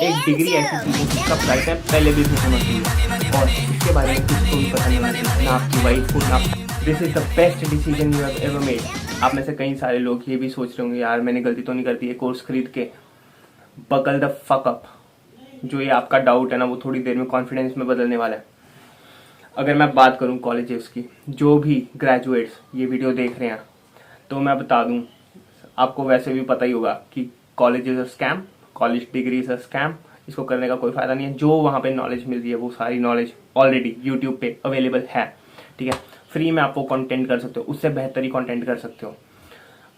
एक डिग्री ऐसी चीज़ है जिसका प्राइस है पहले बिजनेस होना चाहिए और इसके बारे में किसी को भी पता नहीं होना चाहिए, ना आपकी वाइफ को ना। This is the best decision you have ever made. आप में से कई सारे लोग ये भी सोच रहे होंगे यार मैंने गलती तो नहीं कर दी है कोर्स खरीद के। Buckle the fuck up. जो ये आपका डाउट है ना वो थोड़ी देर में कॉन्फिडेंस में बदलने वाला है। अगर मैं बात करूँ कॉलेजेस की, जो भी ग्रेजुएट्स ये वीडियो देख रहे हैं तो मैं बता दूँ, आपको वैसे भी पता ही होगा कि college is a scam, college degree is a scam. इसको करने का कोई फ़ायदा नहीं है। जो वहाँ पे नॉलेज मिल रही है वो सारी नॉलेज ऑलरेडी यूट्यूब पे अवेलेबल है, ठीक है। फ्री में आप वो कंटेंट कर सकते हो, उससे बेहतर ही कंटेंट कर सकते हो।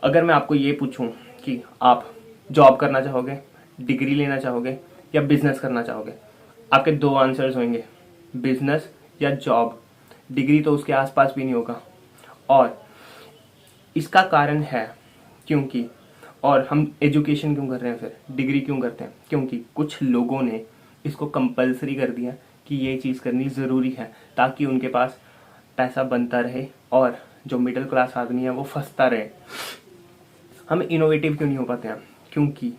अगर मैं आपको ये पूछूं कि आप जॉब करना चाहोगे, डिग्री लेना चाहोगे या बिजनेस करना चाहोगे, आपके दो आंसर्स होंगे, बिजनेस या जॉब। डिग्री तो उसके आसपास भी नहीं होगा। और इसका कारण है क्योंकि, और हम एजुकेशन क्यों कर रहे हैं, फिर डिग्री क्यों करते हैं, क्योंकि कुछ लोगों ने इसको कंपलसरी कर दिया कि ये चीज़ करनी ज़रूरी है ताकि उनके पास पैसा बनता रहे और जो मिडिल क्लास आदमी है वो फंसता रहे। हम इनोवेटिव क्यों नहीं हो पाते हैं, क्योंकि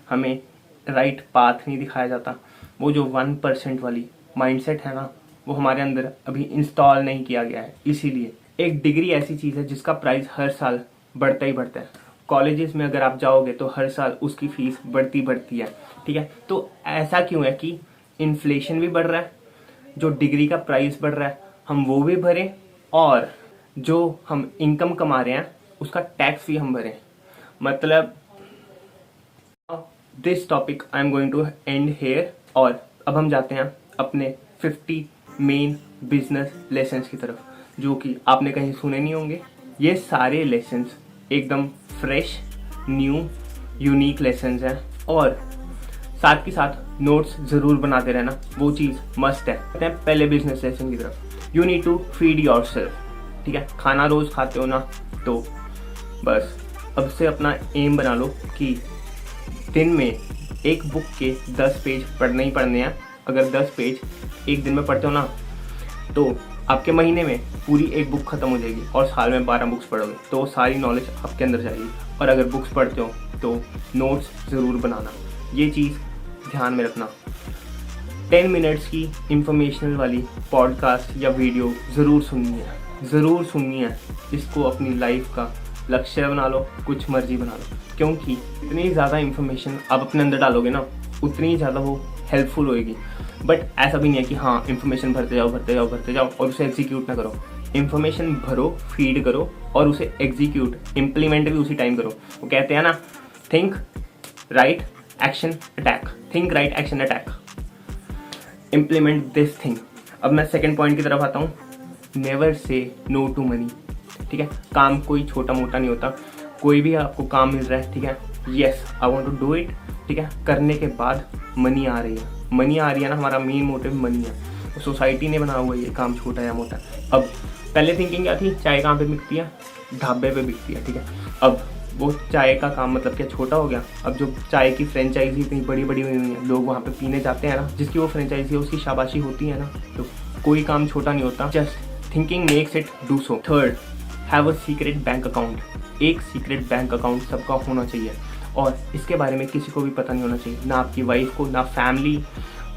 हमें राइट पाथ नहीं दिखाया जाता। वो जो 1% वाली माइंडसेट है ना वो हमारे अंदर अभी इंस्टॉल नहीं किया गया है। इसीलिए एक डिग्री ऐसी चीज़ है जिसका प्राइस हर साल बढ़ता ही बढ़ता है। कॉलेजेस में अगर आप जाओगे तो हर साल उसकी फीस बढ़ती बढ़ती है, ठीक है। तो ऐसा क्यों है कि इन्फ्लेशन भी बढ़ रहा है, जो डिग्री का प्राइस बढ़ रहा है हम वो भी भरें और जो हम इनकम कमा रहे हैं उसका टैक्स भी हम भरें। मतलब this topic I am going to end here. और अब हम जाते हैं अपने 50 मेन बिजनेस लेसन्स की तरफ, जो कि आपने कहीं सुने नहीं होंगे। ये सारे लेसन्स एकदम फ्रेश, न्यू, यूनिक लेसन्स हैं और साथ के साथ नोट्स ज़रूर बनाते रहना, वो चीज़ मस्ट है। पहले बिजनेस लेसन की तरफ, you need to feed yourself, ठीक है। खाना रोज़ खाते हो ना, तो बस अब से अपना एम बना लो कि दिन में एक बुक के 10 पेज पढ़ने ही पढ़ने हैं। अगर 10 पेज एक दिन में पढ़ते हो ना तो आपके महीने में पूरी एक बुक खत्म हो जाएगी और साल में 12 बुक्स पढ़ोगे तो सारी नॉलेज आपके अंदर जाएगी। और अगर बुक्स पढ़ते हो तो नोट्स ज़रूर बनाना, ये चीज़ ध्यान में रखना। 10 मिनट्स की इंफॉर्मेशनल वाली पॉडकास्ट या वीडियो ज़रूर सुननी है। इसको अपनी लाइफ का लक्ष्य बना लो, कुछ मर्जी बना लो, क्योंकि इतनी ज़्यादा इंफॉर्मेशन आप अपने अंदर डालोगे ना उतनी ही ज़्यादा वो हेल्पफुल होएगी। बट ऐसा भी नहीं है कि हाँ इन्फॉर्मेशन भरते जाओ और उसे एग्जीक्यूट ना करो। इन्फॉर्मेशन भरो, फीड करो और उसे एग्जीक्यूट, इम्प्लीमेंट भी उसी टाइम करो। वो कहते हैं ना, think right action attack, think right action attack, implement this thing. अब मैं सेकेंड पॉइंट की तरफ आता हूँ, never say no to money, ठीक है। काम कोई छोटा मोटा नहीं होता। कोई भी आपको काम मिल रहा है, ठीक है, yes I want to do it, ठीक है। करने के बाद मनी आ रही है ना, हमारा मेन मोटिव मनी है। सोसाइटी ने बना हुआ ये काम छोटा या मोटा। अब पहले थिंकिंग क्या थी, चाय कहाँ पे बिकती है, ढाबे पे बिकती है, ठीक है। अब वो चाय का काम मतलब क्या छोटा हो गया। अब जो चाय की फ्रेंचाइजी इतनी बड़ी बड़ी हुई है, लोग वहाँ पे पीने जाते हैं ना, जिसकी वो फ्रेंचाइजी है उसकी शाबाशी होती है ना। तो कोई काम छोटा नहीं होता, just thinking makes it do so. Third, have a secret bank account. एक सीक्रेट बैंक अकाउंट सबका होना चाहिए और इसके बारे में किसी को भी पता नहीं होना चाहिए, ना आपकी वाइफ को, ना फैमिली,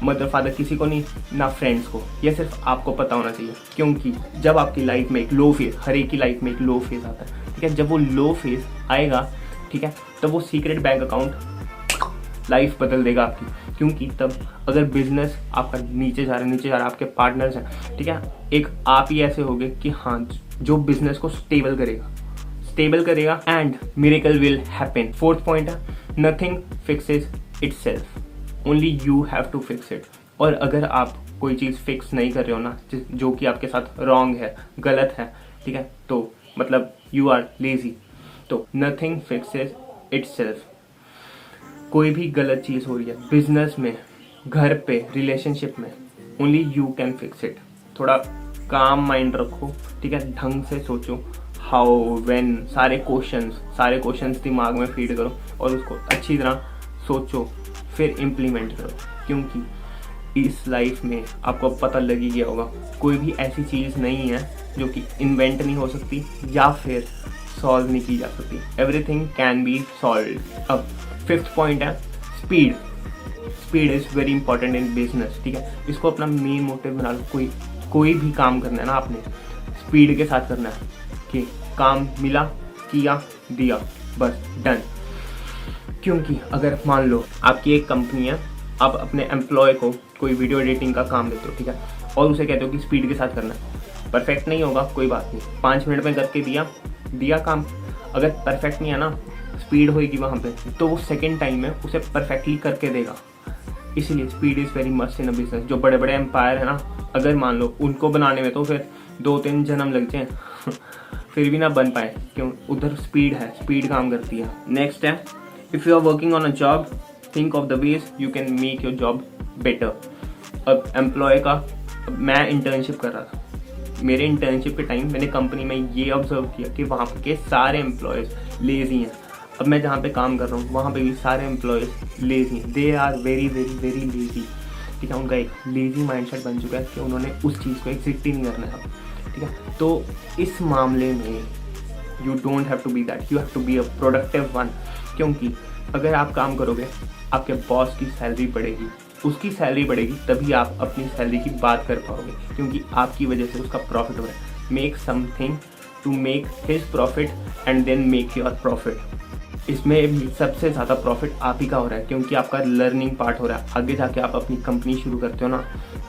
मदर फादर, किसी को नहीं, ना फ्रेंड्स को। यह सिर्फ आपको पता होना चाहिए, क्योंकि जब आपकी लाइफ में एक लो फेज, हर एक की लाइफ में एक लो फेज आता है, ठीक है। जब वो लो फेज आएगा, ठीक है, तब वो सीक्रेट बैंक अकाउंट लाइफ बदल देगा आपकी। क्योंकि तब अगर बिजनेस आपका नीचे जा रहा है, आपके पार्टनर्स हैं, ठीक है, एक आप ही ऐसे होगे कि हाँ जो बिजनेस को स्टेबल करेगा and miracle will happen. Fourth point है, nothing fixes itself, only you have to fix it. और अगर आप कोई चीज़ फिक्स नहीं कर रहे हो ना, जो कि आपके साथ रॉन्ग है, गलत है, ठीक है, तो मतलब यू आर लेजी। तो नथिंग फिक्सेस इटसेल्फ। कोई भी गलत चीज़ हो रही है बिजनेस में, घर पे, रिलेशनशिप में, only you can fix it. थोड़ा काम माइंड रखो, ठीक है, ढंग से सोचो, हाउ, व्हेन, सारे क्वेश्चंस दिमाग में फीड करो और उसको अच्छी तरह सोचो, फिर इम्प्लीमेंट करो। क्योंकि इस लाइफ में आपको पता लग ही गया होगा, कोई भी ऐसी चीज़ नहीं है जो कि इन्वेंट नहीं हो सकती या फिर सॉल्व नहीं की जा सकती। Everything can be solve. अब फिफ्थ पॉइंट है speed. Speed is very important in business, ठीक है। इसको अपना मेन मोटिव बना लो। कोई भी काम करना है ना, आपने स्पीड के साथ करना है कि काम मिला, किया, दिया, बस डन। क्योंकि अगर मान लो आपकी एक कंपनी है, आप अपने एम्प्लॉय को कोई वीडियो एडिटिंग का काम देते हो, ठीक है, और उसे कहते हो कि स्पीड के साथ करना है। परफेक्ट नहीं होगा, कोई बात नहीं, 5 मिनट में करके दिया काम। अगर परफेक्ट नहीं है ना, स्पीड होएगी वहाँ पे, तो वो सेकेंड टाइम में उसे परफेक्टली करके देगा। इसीलिए speed is very must in a business. जो बड़े बड़े एम्पायर है ना, अगर मान लो उनको बनाने में तो फिर 2-3 जन्म लग जाए फिर भी ना बन पाए, क्यों? उधर स्पीड है, स्पीड काम करती है। नेक्स्ट है, if you are working on a job, think of the ways you can make your job better. अब एम्प्लॉय का, मैं इंटर्नशिप कर रहा था, मेरे इंटर्नशिप के टाइम मैंने कंपनी में ये ऑब्जर्व किया कि वहाँ के सारे एम्प्लॉयज़ लेज़ी हैं। अब मैं जहाँ पे काम कर रहा हूँ वहाँ पे भी सारे एम्प्लॉयज़ लेज़ी हैं, they are very very very lazy, ठीक है। उनका एक लेज़ी माइंडसेट बन चुका है कि उन्होंने उस चीज़ को एग्जिट ही नहीं करना है, ठीक है। तो इस मामले में you don't have to be that, you have to be a productive one. क्योंकि अगर आप काम करोगे, आपके बॉस की सैलरी बढ़ेगी, उसकी सैलरी बढ़ेगी, तभी आप अपनी सैलरी की बात कर पाओगे, क्योंकि आपकी वजह से उसका प्रॉफिट हो रहा है। Make something to make his profit and then make your profit. इसमें भी सबसे ज़्यादा प्रॉफिट आप ही का हो रहा है, क्योंकि आपका लर्निंग पार्ट हो रहा है। आगे जाके आप अपनी कंपनी शुरू करते हो ना,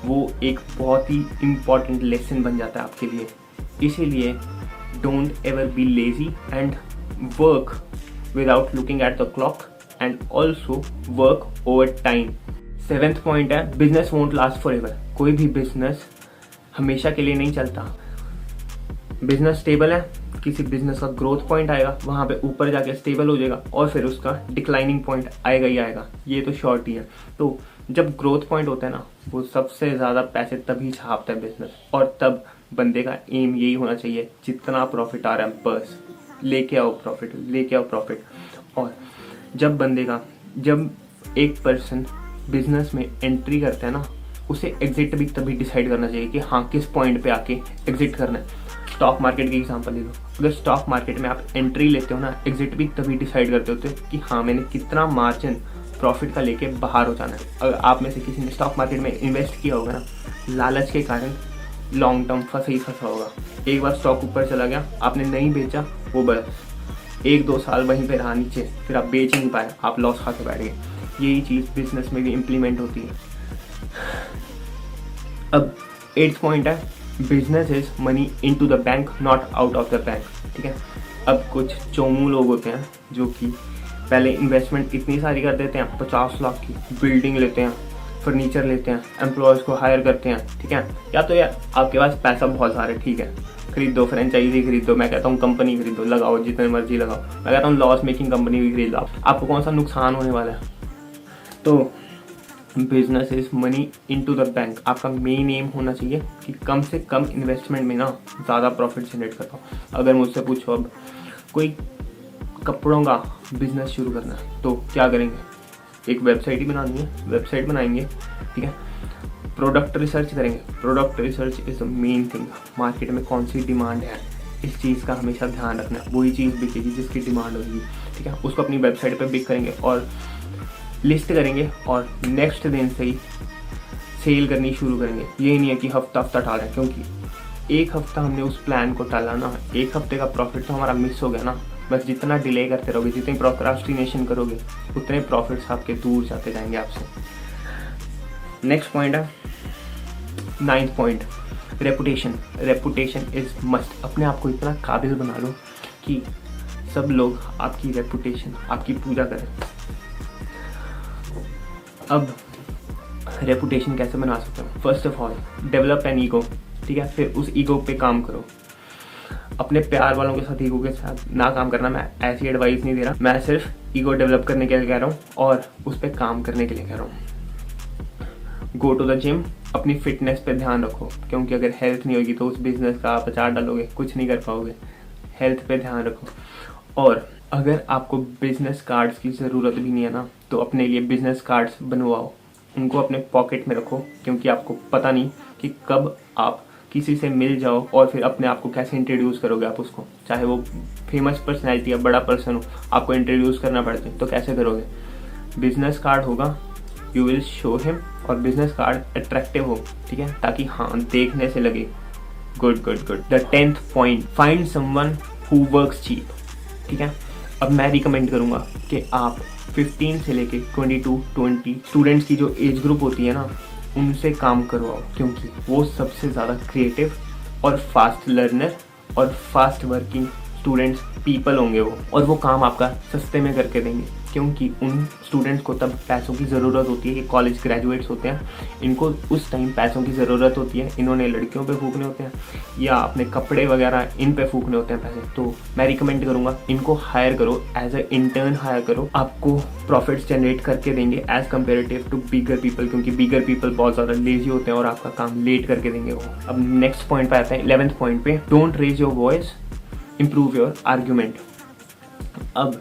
वो एक बहुत ही इम्पॉर्टेंट लेसन बन जाता है आपके लिए। इसीलिए don't ever be lazy and work without looking at the clock and also work overtime. 7th point है, business won't last forever. कोई भी बिजनेस हमेशा के लिए नहीं चलता। बिजनेस स्टेबल है, किसी बिजनेस का ग्रोथ पॉइंट आएगा, वहाँ पे ऊपर जाके स्टेबल हो जाएगा, और फिर उसका डिक्लाइनिंग पॉइंट आएगा ही आएगा, ये तो शॉर्ट ही है। तो जब ग्रोथ पॉइंट होता है ना, वो सबसे ज़्यादा पैसे तभी छापता है बिजनेस, और तब बंदे का एम यही होना चाहिए, जितना प्रॉफिट आ रहा है बस लेके आओ प्रॉफिट, लेके आओ प्रॉफिट। और जब एक पर्सन बिजनेस में एंट्री करता है ना, उसे एग्जिट भी तभी डिसाइड करना चाहिए कि हाँ किस पॉइंट पे आके एग्जिट करना है। स्टॉक मार्केट की एग्जांपल ले लो, अगर स्टॉक मार्केट में आप एंट्री लेते हो ना, एग्जिट भी तभी डिसाइड करते होते हो कि हाँ मैंने कितना मार्जिन प्रॉफिट का लेके बाहर हो जाना है। अगर आप में से किसी ने स्टॉक मार्केट में इन्वेस्ट किया होगा ना, लालच के कारण लॉन्ग टर्म फंसा ही फंसा होगा। एक बार स्टॉक ऊपर चला गया, आपने नहीं बेचा, वो बस 1-2 साल वहीं पे रहा नीचे, फिर आप बेच ही नहीं पाए, आप लॉस खा के बैठ गए। यही चीज़ बिजनेस में भी इम्प्लीमेंट होती है। अब 8th पॉइंट है, business is money into the bank not out of the bank, ठीक है। अब कुछ चोमू लोग होते हैं जो कि पहले इन्वेस्टमेंट इतनी सारी कर देते हैं, 50 लाख की बिल्डिंग लेते हैं, फर्नीचर लेते हैं, एम्प्लॉयज़ को हायर करते हैं, ठीक है। या तो यार आपके पास पैसा बहुत सारा है, ठीक है, खरीद दो, फ्रेंचाइजी खरीद दो, मैं कहता हूँ कंपनी खरीद दो, लगाओ जितने मर्जी लगाओ, मैं कहता हूँ लॉस मेकिंग कंपनी भी खरीद लो, आपको कौन सा नुकसान होने वाला है। तो business is money into the bank. आपका मेन एम होना चाहिए कि कम से कम इन्वेस्टमेंट में ना ज़्यादा प्रॉफिट जनरेट करता हूँ। अगर मुझसे पूछो अब कोई कपड़ों का बिजनेस शुरू करना है तो क्या करेंगे, एक वेबसाइट ही बनानी है, वेबसाइट बनाएंगे, ठीक है। प्रोडक्ट रिसर्च करेंगे, product research is the main thing. Market में कौन सी डिमांड है, इस चीज़ का हमेशा ध्यान रखना है। वही चीज़ बिकेगी जिसकी डिमांड होगी, ठीक है। उसको अपनी वेबसाइट पर बिक करेंगे और लिस्ट करेंगे, और नेक्स्ट दिन से ही सेल करनी शुरू करेंगे। ये नहीं है कि हफ्ता टाल रहे हैं, क्योंकि एक हफ्ता हमने उस प्लान को टाला ना, एक हफ्ते का प्रॉफिट तो हमारा मिस हो गया ना। बस जितना डिले करते रहोगे, जितनी प्रोक्रास्टिनेशन करोगे, उतने प्रॉफिट्स आपके दूर जाते जाएंगे आपसे। नेक्स्ट पॉइंट है 9th point, reputation. Reputation is must. अपने आप को इतना काबिल बना लो कि सब लोग आपकी रेपुटेशन, आपकी पूजा करें। अब रेपुटेशन कैसे बना सकते हो? First of all develop an ego, ठीक है। फिर उस ईगो पे काम करो। अपने प्यार वालों के साथ ईगो के साथ ना काम करना, मैं ऐसी एडवाइस नहीं दे रहा, मैं सिर्फ ईगो डेवलप करने के लिए कह रहा हूँ और उस पर काम करने के लिए कह रहा हूँ। गो टू द जिम, अपनी फिटनेस पे ध्यान रखो, क्योंकि अगर हेल्थ नहीं होगी तो उस बिजनेस का आप अचार डालोगे, कुछ नहीं कर पाओगे। हेल्थ पे ध्यान रखो। और अगर आपको बिजनेस कार्ड्स की ज़रूरत भी नहीं है ना, तो अपने लिए बिजनेस कार्ड्स बनवाओ, उनको अपने पॉकेट में रखो, क्योंकि आपको पता नहीं कि कब आप किसी से मिल जाओ और फिर अपने आप को कैसे इंट्रोड्यूस करोगे आप उसको। चाहे वो फेमस पर्सनैलिटी या बड़ा पर्सन हो, आपको इंट्रोड्यूस करना पड़ता है तो कैसे करोगे? बिजनेस कार्ड होगा यू विल शो हिम, और बिजनेस कार्ड अट्रैक्टिव हो, ठीक है, ताकि हाँ देखने से लगे good good good. The 10th point, find someone who works cheap, ठीक है। अब मैं रिकमेंड करूँगा कि आप 15 से लेके 22-20 स्टूडेंट्स की जो एज ग्रुप होती है ना, उनसे काम करवाओ, क्योंकि वो सबसे ज़्यादा क्रिएटिव और फास्ट लर्नर और फास्ट वर्किंग स्टूडेंट्स पीपल होंगे वो, और वो काम आपका सस्ते में करके देंगे, क्योंकि उन स्टूडेंट्स को तब पैसों की ज़रूरत होती है। ये कॉलेज ग्रेजुएट्स होते हैं, इनको उस टाइम पैसों की ज़रूरत होती है, इन्होंने लड़कियों पे फूकने होते हैं या अपने कपड़े वगैरह इन पे फूकने होते हैं पैसे। तो मैं रिकमेंड करूँगा इनको हायर करो, एज ए इंटर्न हायर करो, आपको प्रॉफिट्स जनरेट करके देंगे as comparative to bigger people, क्योंकि बिगर पीपल बहुत ज़्यादा लेजी होते हैं और आपका काम लेट करके देंगे वो। अब नेक्स्ट पॉइंट पे आते हैं, 11th पॉइंट पे, don't raise your voice, improve your argument. अब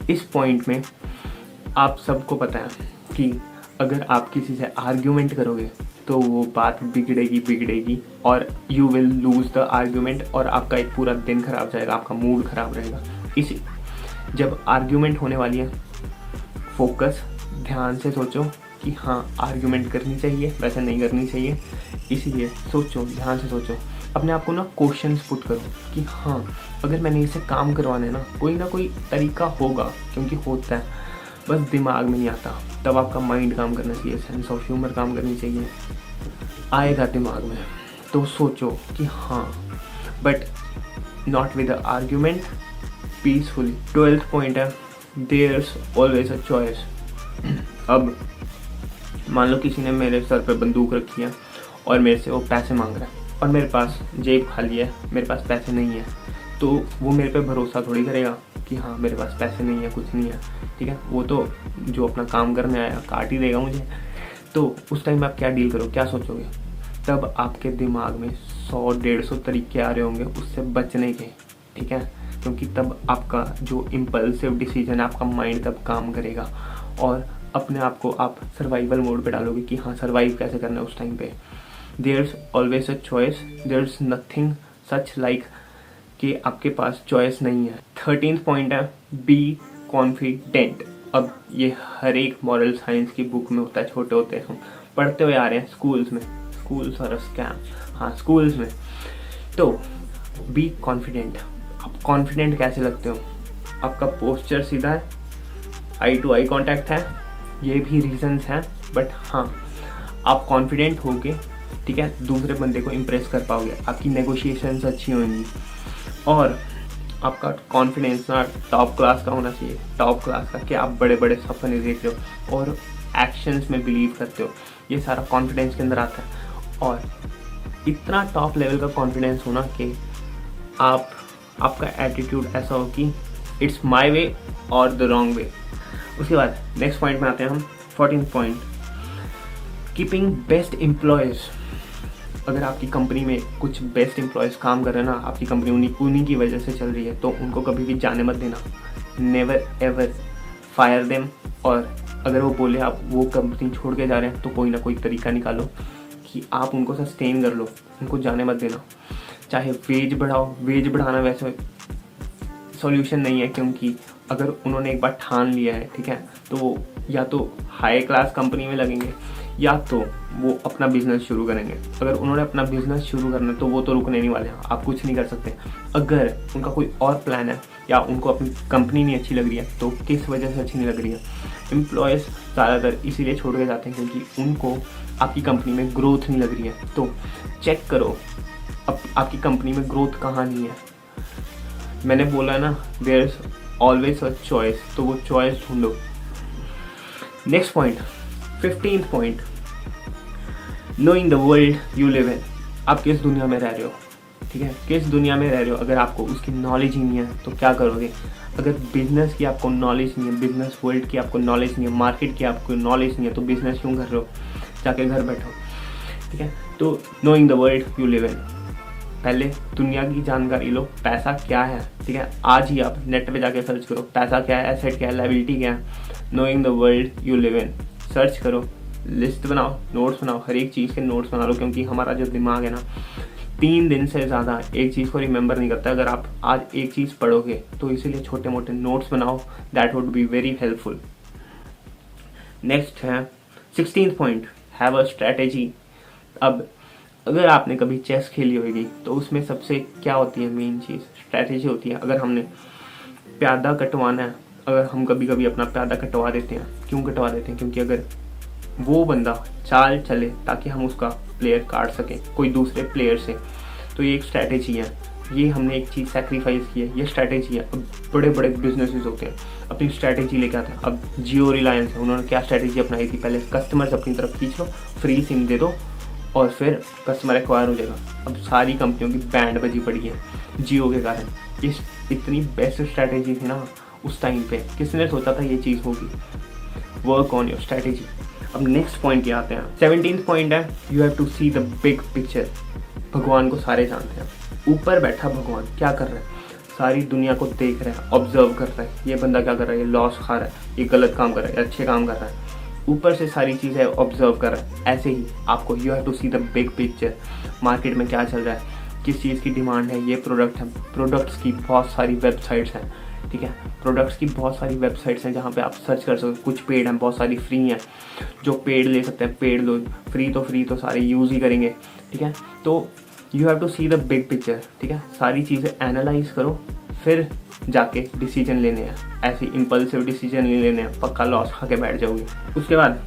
इस पॉइंट में आप सबको पता है कि अगर आप किसी से आर्ग्यूमेंट करोगे तो वो बात बिगड़ेगी और you will lose the argument, और आपका एक पूरा दिन खराब जाएगा, आपका मूड खराब रहेगा। इसी जब आर्ग्यूमेंट होने वाली है, फोकस, ध्यान से सोचो कि हाँ आर्ग्यूमेंट करनी चाहिए, वैसे नहीं करनी चाहिए, इसीलिए सोचो, ध्यान से सोचो, अपने आप को ना क्वेश्चंस पुट करो कि हाँ अगर मैंने इसे काम करवाना है ना कोई तरीका होगा, क्योंकि होता है, बस दिमाग में नहीं आता। तब आपका माइंड काम करना चाहिए, सेंस ऑफ ह्यूमर काम करनी चाहिए, आएगा दिमाग में, तो सोचो कि हाँ, but not with a argument, peacefully. 12th point है, देयर्स ऑलवेज अ चॉइस। अब मान लो किसी ने मेरे सर पे बंदूक रखी है और मेरे से वो पैसे मांग रहा है, और मेरे पास जेब खाली है, मेरे पास पैसे नहीं है, तो वो मेरे पे भरोसा थोड़ी करेगा कि हाँ मेरे पास पैसे नहीं है, कुछ नहीं है, ठीक है। वो तो जो अपना काम करने आया काट ही देगा मुझे। तो उस टाइम आप क्या डील करो, क्या सोचोगे? तब आपके दिमाग में 100-150 तरीके आ रहे होंगे उससे बचने के, ठीक है, क्योंकि तब आपका जो इम्पल्सिव डिसीजन है, आपका माइंड तब काम करेगा और अपने आप को आप सर्वाइवल मोड पे डालोगे कि हाँ सर्वाइव कैसे करना है उस टाइम पे। There's always a choice, there's nothing such like कि आपके पास चॉइस नहीं है। 13th पॉइंट है, बी कॉन्फिडेंट। अब ये हर एक मॉरल साइंस की बुक में होता है, छोटे होते हम पढ़ते हुए आ रहे हैं स्कूल्स में, स्कूल्स और स्कैम, हाँ स्कूल्स में। तो बी कॉन्फिडेंट। आप कॉन्फिडेंट कैसे लगते हो? आपका पोस्चर सीधा है, आई टू आई कॉन्टैक्ट है, ये भी रीजंस हैं, बट हाँ आप कॉन्फिडेंट होगे, ठीक है, दूसरे बंदे को इम्प्रेस कर पाओगे, आपकी नेगोशिएशंस अच्छी होंगी और आपका कॉन्फिडेंस ना टॉप क्लास का होना चाहिए। टॉप क्लास का कि आप बड़े बड़े सपने देख रहे हो और एक्शंस में बिलीव करते हो, ये सारा कॉन्फिडेंस के अंदर आता है। और इतना टॉप लेवल का कॉन्फिडेंस होना कि आपका एटीट्यूड ऐसा हो कि इट्स माय वे और द रॉन्ग वे। उसके बाद नेक्स्ट पॉइंट में आते हैं हम, 14th point, keeping best employees. अगर आपकी कंपनी में कुछ बेस्ट एम्प्लॉयज़ काम कर रहे हैं ना, आपकी कंपनी उन्हीं की वजह से चल रही है, तो उनको कभी भी जाने मत देना। नेवर एवर फायर देम, और अगर वो बोले आप वो कंपनी छोड़ के जा रहे हैं तो कोई ना कोई तरीका निकालो कि आप उनको सस्टेन कर लो, उनको जाने मत देना। चाहे वेज बढ़ाओ, वेज बढ़ाना वैसे सॉल्यूशन नहीं है, क्योंकि अगर उन्होंने एक बार ठान लिया है, ठीक है, तो वो या तो हाई क्लास कंपनी में लगेंगे या तो वो अपना बिजनेस शुरू करेंगे। अगर उन्होंने अपना बिजनेस शुरू करना है तो वो तो रुकने नहीं वाले हैं, आप कुछ नहीं कर सकते। अगर उनका कोई और प्लान है या उनको अपनी कंपनी नहीं अच्छी लग रही है, तो किस वजह से अच्छी नहीं लग रही है? एम्प्लॉयज़ ज़्यादातर इसीलिए छोड़ के जाते हैं क्योंकि उनको आपकी कंपनी में ग्रोथ नहीं लग रही है। तो चेक करो आपकी कंपनी में ग्रोथ कहाँ नहीं है। मैंने बोला ना, there is always a choice, तो वो चॉइस ढूंढो। Next point, 15th point, knowing the world you live in. आप किस दुनिया में रह रहे हो, ठीक है, किस दुनिया में रह रहे हो। अगर आपको उसकी नॉलेज ही नहीं है तो क्या करोगे? अगर बिजनेस की आपको नॉलेज नहीं है, बिजनेस वर्ल्ड की आपको नॉलेज नहीं है, मार्केट की आपको नॉलेज नहीं है, तो बिजनेस क्यों कर रहे हो? जाके घर बैठो, ठीक है। तो knowing the world you live इन, पहले दुनिया की जानकारी लो, पैसा क्या है, ठीक है। आज ही आप नेट पे जाके सर्च करो पैसा क्या है, एसेट क्या है, लायबिलिटी क्या है। Knowing the world you live in, search करो, लिस्ट बनाओ, नोट्स बनाओ, हर एक चीज़ के नोट्स बना लो, क्योंकि हमारा जो दिमाग है ना 3 दिन से ज़्यादा एक चीज़ को रिमेंबर नहीं करता। अगर आप आज एक चीज़ पढ़ोगे तो इसीलिए छोटे मोटे नोट्स बनाओ, that would be very helpful. Next है 16th point, have a strategy. अब अगर आपने कभी चेस खेली होगी तो उसमें सबसे क्या होती है मेन चीज़, स्ट्रैटेजी होती है। अगर हमने प्यादा कटवाना है, अगर हम कभी कभी अपना प्यादा कटवा देते हैं, क्यों कटवा देते हैं, क्योंकि अगर वो बंदा चाल चले ताकि हम उसका प्लेयर काट सकें कोई दूसरे प्लेयर से, तो ये एक स्ट्रैटेजी है। ये हमने एक चीज़ सेक्रीफाइस की है, ये स्ट्रैटेजी है। अब बड़े बड़े बिजनेसेस होते हैं अपनी स्ट्रैटेजी लेके आते हैं। अब जियो रिलायंस है, उन्होंने क्या स्ट्रैटेजी अपनाई थी, पहले कस्टमर्स अपनी तरफ खींच लो, फ्री सिम दे दो और फिर कस्टमर एक्वायर हो जाएगा। अब सारी कंपनियों की बैंड बजी पड़ी है जियो के कारण। इस इतनी बेस्ट स्ट्रैटेजी थी ना उस टाइम पे, किसने सोचा था ये चीज़ होगी। Work on your strategy. अब नेक्स्ट पॉइंट क्या आते हैं, 17th पॉइंट है, you have to see the big picture. भगवान को सारे जानते हैं, ऊपर बैठा भगवान क्या कर रहा है, सारी दुनिया को देख रहा है, ऑब्जर्व कर रहा है, ये बंदा क्या कर रहा है, ये लॉस खा रहा है, ये गलत काम कर रहा है, ये अच्छे काम कर रहा है, ऊपर से सारी चीज़ें ऑब्जर्व कर रहा है। ऐसे ही आपको you have to see the big picture, market में क्या चल रहा है, किस चीज़ की डिमांड है, ये प्रोडक्ट है, प्रोडक्ट्स की बहुत सारी वेबसाइट्स हैं, ठीक है, प्रोडक्ट्स की बहुत सारी वेबसाइट्स हैं जहाँ पे आप सर्च कर सकते हो। कुछ पेड हैं, बहुत सारी फ्री हैं, जो पेड ले सकते हैं पेड लो, फ्री तो सारे यूज़ ही करेंगे, ठीक है। तो you have to see the big picture, ठीक है, सारी चीज़ें एनालाइज करो फिर जाके डिसीजन लेने हैं। ऐसे इम्पल्सिव डिसीजन नहीं लेने हैं, पक्का लॉस खा के बैठ जाओगे। उसके बाद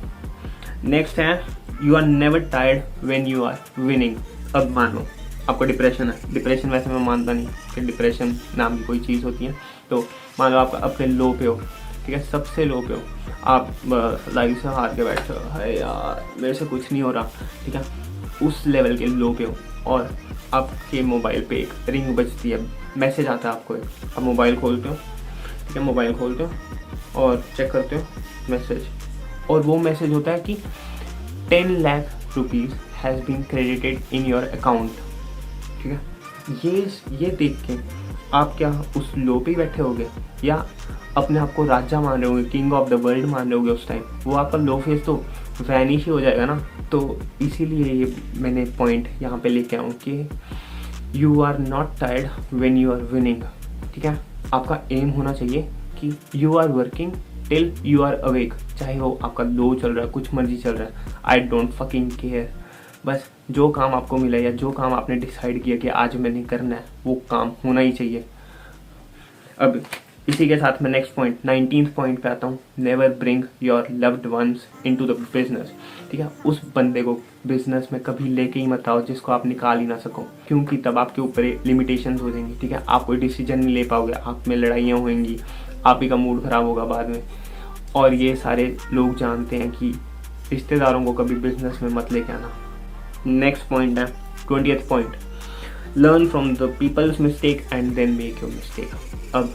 नेक्स्ट है, you are never tired when you are winning. अब मानो आपको डिप्रेशन है, डिप्रेशन वैसे मैं मानता नहीं कि डिप्रेशन नाम की कोई चीज़ होती है। तो मान लो आप अपने लो पे हो, ठीक है, सबसे लो पे हो, आप लाइफ से हार के बैठे हो, हाय यार मेरे से कुछ नहीं हो रहा, ठीक है, उस लेवल के लो पे हो और आपके मोबाइल पे एक रिंग बजती है, मैसेज आता है आपको, आप मोबाइल खोलते हो, ठीक है, मोबाइल खोलते हो और चेक करते हो मैसेज, और वो मैसेज होता है कि 10 lakh rupees has been credited in your account, ठीक है। ये देख के आप क्या उस लो पे बैठे होगे या अपने आप को राजा मान रहे होगे, किंग ऑफ द वर्ल्ड मान रहे होगे उस टाइम, वो आपका लो फेस तो वैनिश ही हो जाएगा ना। तो इसीलिए ये मैंने पॉइंट यहाँ पे लेके आऊँ कि you are not tired when you are winning, ठीक है। आपका एम होना चाहिए कि you are working till you are awake, चाहे वो आपका लो चल रहा है, कुछ मर्जी चल रहा है, आई डोंट फकिंग केयर। बस जो काम आपको मिला या जो काम आपने डिसाइड किया कि आज मैंने करना है, वो काम होना ही चाहिए। अब इसी के साथ मैं नेक्स्ट पॉइंट 19th पॉइंट पे आता हूँ, never bring your loved ones into the business, ठीक है। उस बंदे को बिजनेस में कभी लेके ही मत आओ जिसको आप निकाल ही ना सको, क्योंकि तब आपके ऊपर लिमिटेशंस हो जाएंगी, ठीक है। आप कोई डिसीजन नहीं ले पाओगे, आप में लड़ाइयाँ होंगी, आप ही का मूड खराब होगा बाद में। और ये सारे लोग जानते हैं कि रिश्तेदारों को कभी बिजनेस में मत लेके आना। नेक्स्ट पॉइंट है 20th point, learn from the people's mistake and then make your mistake. अब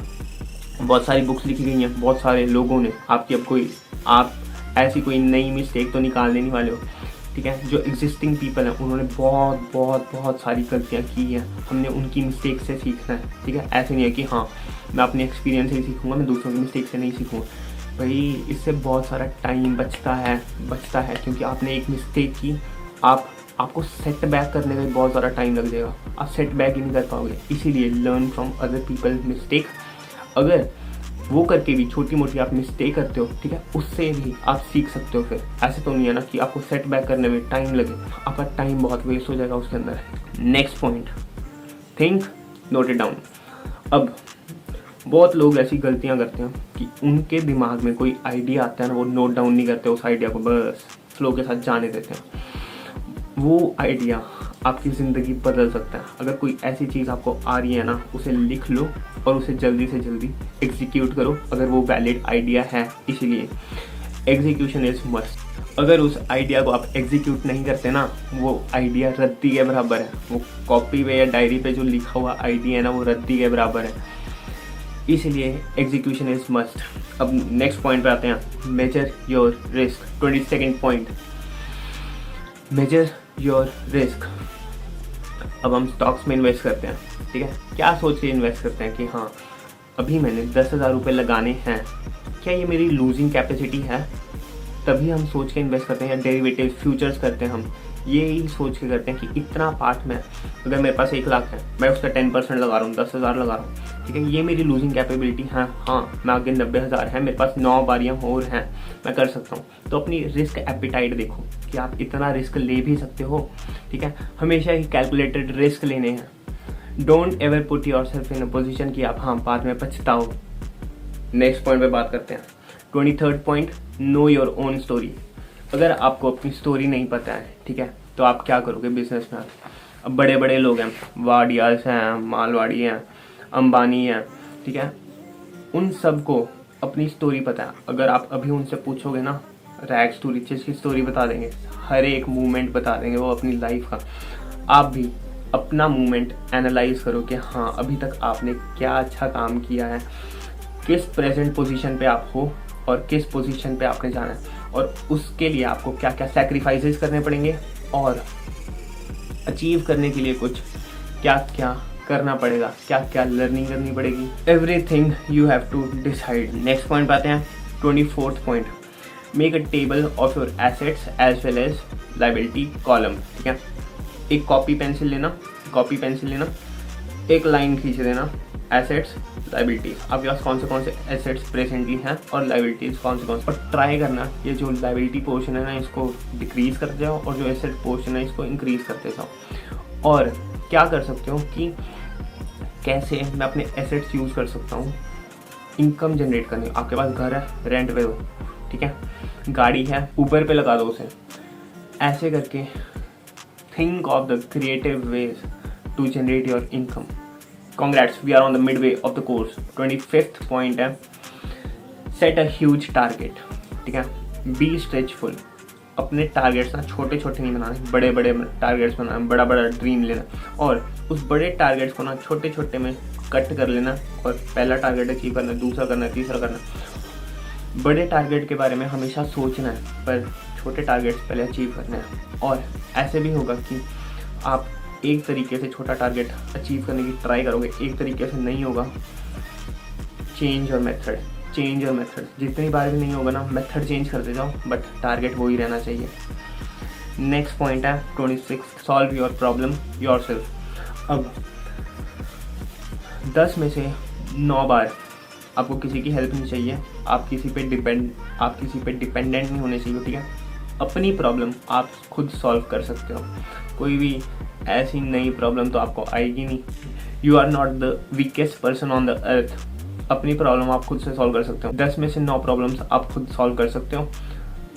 बहुत सारी बुक्स लिखी गई हैं, बहुत सारे लोगों ने आपकी, अब आप ऐसी कोई नई मिस्टेक तो निकाल देने वाले हो, ठीक है। जो एग्जिस्टिंग पीपल हैं उन्होंने बहुत सारी गलतियाँ की हैं, हमने उनकी मिस्टेक से सीखना है, ठीक है। ऐसे नहीं है कि हाँ मैं अपने एक्सपीरियंस से ही सीखूंगा, मैं दूसरों की मिस्टेक से नहीं सीखूंगा। भाई इससे बहुत सारा टाइम बचता है क्योंकि आपने एक मिस्टेक की, आपको सेट बैक करने में बहुत ज़्यादा टाइम लग जाएगा, आप सेट बैक ही नहीं कर पाओगे। इसीलिए learn from other people mistake. अगर वो करके भी छोटी मोटी आप मिस्टेक करते हो, ठीक है, उससे भी आप सीख सकते हो। फिर ऐसे तो नहीं है ना कि आपको सेट बैक करने में टाइम लगे, आपका टाइम बहुत वेस्ट हो जाएगा उसके अंदर। Next point, think note it down. अब बहुत लोग ऐसी गलतियां करते हैं कि उनके दिमाग में कोई आइडिया आता है ना, वो नोट डाउन नहीं करते, उस आइडिया को बस फ्लो के साथ जाने देते हैं। वो आइडिया आपकी ज़िंदगी बदल सकता है। अगर कोई ऐसी चीज़ आपको आ रही है ना, उसे लिख लो और उसे जल्दी से जल्दी एग्जीक्यूट करो अगर वो वैलिड आइडिया है। इसीलिए एग्जीक्यूशन इज़ मस्ट। अगर उस आइडिया को आप एग्जीक्यूट नहीं करते ना, वो आइडिया रद्दी के बराबर है। वो कॉपी पे या डायरी पे जो लिखा हुआ आइडिया है ना, वो रद्दी के बराबर है। इसीलिए एग्जीक्यूशन इज़ मस्ट। अब नेक्स्ट पॉइंट पे आते हैं, major your risk. 22nd point, major your risk. अब हम स्टॉक्स में इन्वेस्ट करते हैं, ठीक है, क्या सोच के इन्वेस्ट करते हैं कि हाँ अभी मैंने 10,000 रुपये लगाने हैं, क्या ये मेरी लूजिंग कैपेसिटी है, तभी हम सोच के इन्वेस्ट करते हैं। या डेरिवेटिव फ्यूचर्स करते हैं हम, यही सोच के करते हैं कि इतना पार्ट में, अगर मेरे पास 1 लाख है, मैं उसका 10% लगा रहा हूँ, 10,000 लगा रहा हूँ, ठीक है, ये मेरी लूजिंग कैपेबिलिटी है। हाँ, मैं आगे 90,000 है, मेरे पास 9 बारियाँ और हैं, मैं कर सकता हूँ। तो अपनी रिस्क एपिटाइट देखो कि आप इतना रिस्क ले भी सकते हो, ठीक है। हमेशा ही कैलकुलेटेड रिस्क लेने हैं। Don't ever put your self in a position कि आप हाँ बाद में पछताओ। नेक्स्ट पॉइंट पे बात करते हैं। 23rd point, know your own story. अगर आपको अपनी स्टोरी नहीं पता है, ठीक है, तो आप क्या करोगे बिजनेस में। अब बड़े बड़े लोग हैं, वाडियास हैं, मालवाड़ी हैं, अंबानी हैं, ठीक है, उन सबको अपनी स्टोरी पता है। अगर आप अभी उनसे पूछोगे ना, रैग्स टू रिचेस की स्टोरी बता देंगे, हर एक मूवमेंट बता देंगे वो अपनी लाइफ का। आप भी अपना मूवमेंट एनालाइज करो कि हाँ अभी तक आपने क्या अच्छा काम किया है, किस प्रेजेंट पोजीशन पे आप हो और किस पोजीशन पे आपने जाना है, और उसके लिए आपको क्या क्या सैक्रिफाइसेस करने पड़ेंगे और अचीव करने के लिए कुछ क्या क्या करना पड़ेगा, क्या क्या लर्निंग करनी पड़ेगी। Everything you have to decide. Next point पे आते हैं, 24th point, make a table of your assets as well as liability column, ठीक है। एक कॉपी पेंसिल लेना, एक लाइन खींच देना, एसेट्स लायबिलिटीज, आपके पास कौन से एसेट्स प्रेजेंटली हैं और लायबिलिटीज कौन से, और ट्राई करना ये जो लायबिलिटी पोर्शन है ना इसको डिक्रीज करते जाओ और जो एसेट पोर्शन है इसको इंक्रीज करते जाओ। और क्या कर सकते हो कि कैसे मैं अपने एसेट्स यूज कर सकता हूँ इनकम जनरेट करने। आपके पास घर है, रेंट पे दो, ठीक है, गाड़ी है, ऊबर पे लगा दो उसे। ऐसे करके think of the creative ways to generate your income. Congrats, we are on the midway of the course. 25th point है, set a huge target, ठीक है, be stretchful। अपने टारगेट्स ना छोटे छोटे नहीं बनाने, बड़े बड़े टारगेट्स बनाने, बड़ा बड़ा ड्रीम लेना, और उस बड़े टारगेट्स को ना छोटे छोटे में कट कर लेना, और पहला टारगेट अचीव करना, दूसरा करना, तीसरा करना। बड़े टारगेट के बारे में हमेशा सोचना है, पर छोटे टारगेट्स पहले अचीव करने हैं। और ऐसे भी होगा कि आप एक तरीके से छोटा टारगेट अचीव करने की ट्राई करोगे, एक तरीके से नहीं होगा, चेंज योर मेथड। जितनी बार भी नहीं होगा ना, मेथड चेंज करते जाओ, बट टारगेट वो ही रहना चाहिए। नेक्स्ट पॉइंट है 26, सॉल्व योर प्रॉब्लम योरसेल्फ। अब 10 में से 9 बार आपको किसी की हेल्प नहीं चाहिए, आप किसी पे डिपेंडेंट नहीं होने चाहिए, ठीक है। अपनी प्रॉब्लम आप खुद सॉल्व कर सकते हो, कोई भी ऐसी नई प्रॉब्लम तो आपको आएगी नहीं। You are not the weakest person on the earth. अपनी प्रॉब्लम आप खुद से सॉल्व कर सकते हो। 10 में से 9 प्रॉब्लम्स आप खुद सॉल्व कर सकते हो।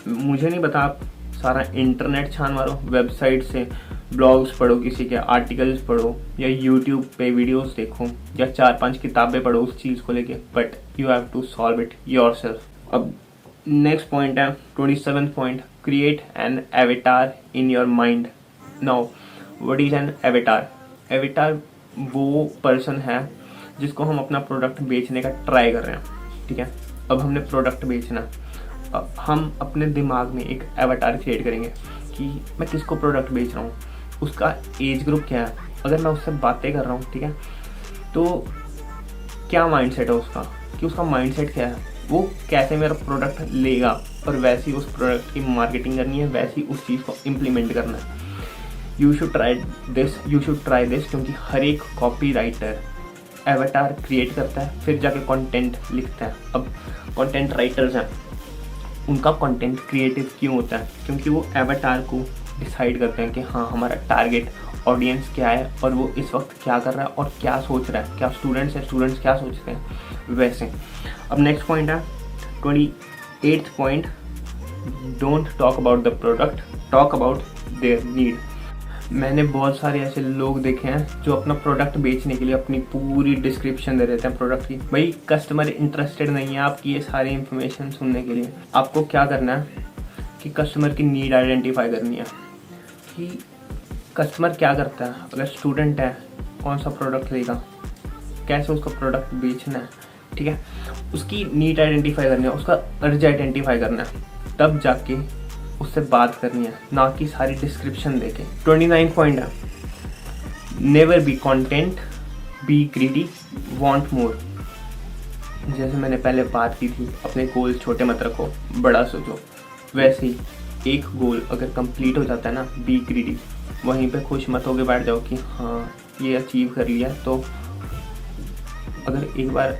मुझे नहीं पता, आप सारा इंटरनेट छान मारो, वेबसाइट से ब्लॉग्स पढ़ो, किसी के आर्टिकल्स पढ़ो, या यूट्यूब पे वीडियोस देखो, या 4-5 किताबें पढ़ो उस चीज़ को लेके, but you have to solve it yourself. अब नेक्स्ट पॉइंट है 27th point, create an avatar in your mind. Now what is an avatar? Avatar वो पर्सन है जिसको हम अपना प्रोडक्ट बेचने का ट्राई कर रहे हैं, ठीक है। अब हमने प्रोडक्ट बेचना, अब हम अपने दिमाग में एक एवेटार क्रिएट करेंगे कि मैं किसको प्रोडक्ट बेच रहा हूँ, उसका एज ग्रुप क्या है, अगर मैं उससे बातें कर रहा हूँ, ठीक है, तो क्या माइंडसेट है उसका, कि उसका माइंडसेट क्या है, वो कैसे मेरा प्रोडक्ट लेगा, और वैसी उस प्रोडक्ट की मार्केटिंग करनी है, वैसी उस चीज़ को इम्प्लीमेंट करना है। यू शुड ट्राई दिस, क्योंकि हर एक कॉपी राइटर एवेटार क्रिएट करता है, फिर जाके कंटेंट लिखता है। अब कंटेंट राइटर्स हैं, उनका कंटेंट क्रिएटिव क्यों होता है? क्योंकि वो एवेटार को डिसाइड करते हैं कि हाँ हमारा टारगेट ऑडियंस क्या है, और वो इस वक्त क्या कर रहा है और क्या सोच रहा है, क्या स्टूडेंट्स हैं, स्टूडेंट्स क्या सोचते हैं, वैसे। अब नेक्स्ट पॉइंट है 28th point, don't talk about the product, talk about their need. मैंने बहुत सारे ऐसे लोग देखे हैं जो अपना प्रोडक्ट बेचने के लिए अपनी पूरी डिस्क्रिप्शन दे देते हैं प्रोडक्ट की। भाई कस्टमर इंटरेस्टेड नहीं है आपकी ये सारी इन्फॉर्मेशन सुनने के लिए। आपको क्या करना है कि कस्टमर की नीड आइडेंटिफाई करनी है कि कस्टमर क्या करता है। अगर स्टूडेंट है, कौन सा प्रोडक्ट लेगा, कैसे उसको प्रोडक्ट बेचना है, ठीक है, उसकी नीड आइडेंटिफाई करनी है, उसका अर्ज आइडेंटिफाई करना है, तब जाके उससे बात करनी है, ना कि सारी डिस्क्रिप्शन देके। 29 पॉइंट है, never be content, B greedy, want मोर। जैसे मैंने पहले बात की थी, अपने गोल छोटे मत रखो, बड़ा सोचो, वैसे ही एक गोल अगर कंप्लीट हो जाता है ना, बी ग्रीडी, वहीं पे खुश मत होके बैठ जाओ कि हाँ ये अचीव कर लिया। तो अगर एक बार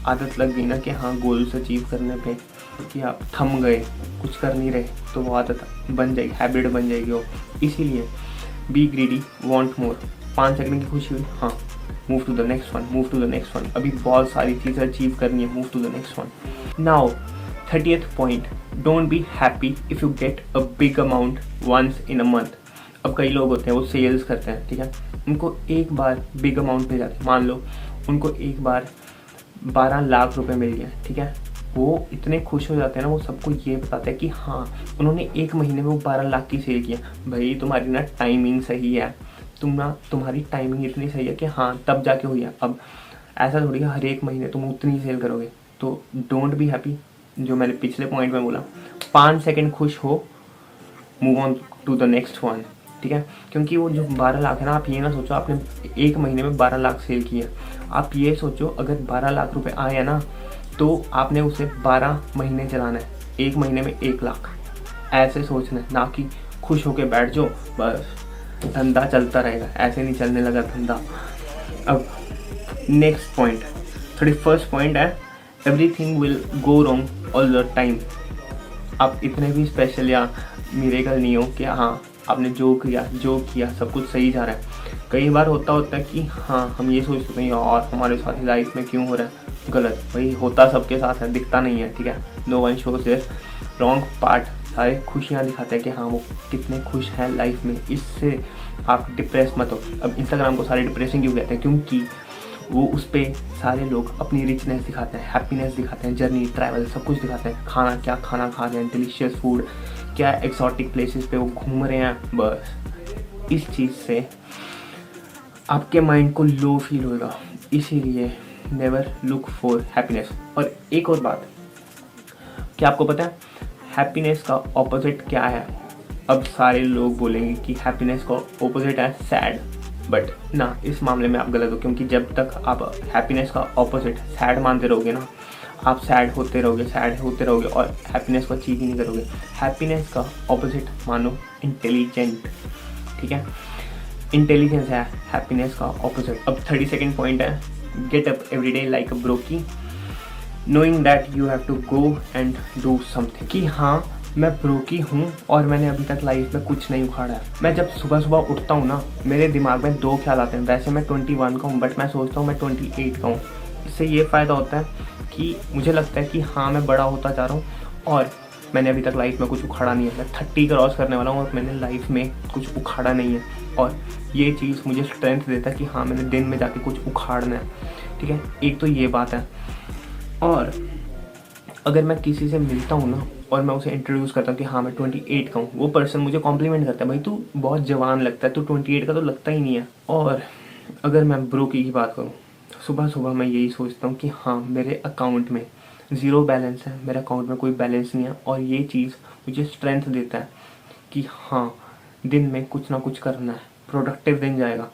आदत लग गई ना कि हाँ गोल्स अचीव करने पे कि आप थम गए, कुछ कर नहीं रहे, तो वो आदत बन जाएगी, हैबिट बन जाएगी वो। इसीलिए be greedy, want more. 5 second की खुशी हुई, हाँ move to the next one, move to the next one. अभी बहुत सारी चीज़ें अचीव करनी है, move to the next one. Now 30th point, don't be happy if you get a big amount once in a month. अब कई लोग होते हैं वो सेल्स करते हैं, ठीक है, उनको एक बार बिग अमाउंट मिल जाता है। मान लो उनको एक बार 12 लाख रुपए मिल गया, ठीक है, वो इतने खुश हो जाते हैं ना, वो सबको ये बताते हैं कि हाँ उन्होंने एक महीने में वो 12 लाख की सेल किया। भाई तुम्हारी ना टाइमिंग सही है, तुम्हारी टाइमिंग इतनी सही है कि हाँ तब जाके हुई है। अब ऐसा थोड़ी है हर एक महीने तुम उतनी ही सेल करोगे। तो डोंट बी हैप्पी, जो मैंने पिछले पॉइंट में बोला, 5 सेकंड खुश हो, move on to the next one, ठीक है। क्योंकि वो जो 12 लाख है ना, आप ये ना सोचो आपने एक महीने में 12 लाख सेल किया, आप ये सोचो अगर 12 लाख रुपए आए हैं ना, तो आपने उसे 12 महीने चलाना है, एक महीने में 1 लाख, ऐसे सोचना है, ना कि खुश होके बैठ जाओ बस धंधा चलता रहेगा। ऐसे नहीं चलने लगा धंधा। अब नेक्स्ट पॉइंट, 31st पॉइंट है, everything will go wrong all the time. आप इतने भी स्पेशल या मिरेकल नहीं हो कि हाँ आपने जो किया सब कुछ सही जा रहा है। कई बार होता है कि हाँ हम ये सोचते हैं यार हमारे साथ लाइफ में क्यों हो रहा है, गलत। भाई होता सबके साथ है, दिखता नहीं है, ठीक है। No one shows their wrong part. सारे खुशियाँ दिखाते हैं कि हाँ वो कितने खुश हैं लाइफ में। इससे आप डिप्रेस मत हो। अब इंस्टाग्राम को सारे डिप्रेसिंग क्यों कहते हैं, क्योंकि वो उस पर सारे लोग अपनी रिचनेस दिखाते हैं, हैप्पीनेस दिखाते हैं, जर्नी, ट्रैवल, सब कुछ दिखाते हैं। क्या खाना खा रहे हैं, डिलीशियस फूड, क्या एक्सोटिक प्लेसेस पे वो घूम रहे हैं। बस इस चीज़ से आपके माइंड को लो फील होगा। इसीलिए नेवर लुक फॉर हैप्पीनेस। और एक और बात, क्या आपको पता है हैप्पीनेस का ऑपोजिट क्या है? अब सारे लोग बोलेंगे कि हैप्पीनेस का ऑपोजिट है सैड, बट ना, इस मामले में आप गलत हो। क्योंकि जब तक आप हैप्पीनेस का ऑपोजिट सैड मानते रहोगे ना, आप सैड होते रहोगे और हैप्पीनेस को अचीव ही नहीं करोगे। हैप्पीनेस का ऑपोजिट मानो इंटेलिजेंट, ठीक है, इंटेलिजेंस है हैप्पीनेस का ऑपोजिट। अब 32nd पॉइंट है, get up every day like a brokie knowing that you have to go and do something. कि हाँ मैं ब्रोकी हूँ और मैंने अभी तक लाइफ में कुछ नहीं उखाड़ा है। मैं जब सुबह सुबह उठता हूँ ना, मेरे दिमाग में 2 ख्याल आते हैं। वैसे मैं 21 का हूँ, बट मैं सोचता हूँ मैं 28 का हूँ। इससे ये फ़ायदा होता है कि मुझे लगता है कि हाँ मैं बड़ा होता जा रहा हूँ और मैंने अभी तक लाइफ में कुछ उखाड़ा नहीं है। मैं 30 क्रॉस करने वाला हूँ और मैंने लाइफ में कुछ उखाड़ा नहीं है। और ये चीज़ मुझे स्ट्रेंथ देता है कि हाँ मैंने दिन में जाके कुछ उखाड़ना है, ठीक है। एक तो ये बात है। और अगर मैं किसी से मिलता हूँ ना और मैं उसे इंट्रोड्यूस करता हूँ कि हाँ मैं 28 का हूँ, वो पर्सन मुझे कॉम्प्लीमेंट करता है, भाई तू बहुत जवान लगता है, तू 28 का तो लगता ही नहीं है। और अगर मैं ब्रोकी की बात करूँ, सुबह सुबह मैं यही सोचता हूँ कि हाँ मेरे अकाउंट में 0 बैलेंस है, मेरे अकाउंट में कोई बैलेंस नहीं है। और ये चीज़ मुझे स्ट्रेंथ देता है कि हाँ दिन में कुछ ना कुछ करना है, प्रोडक्टिव दिन जाएगा।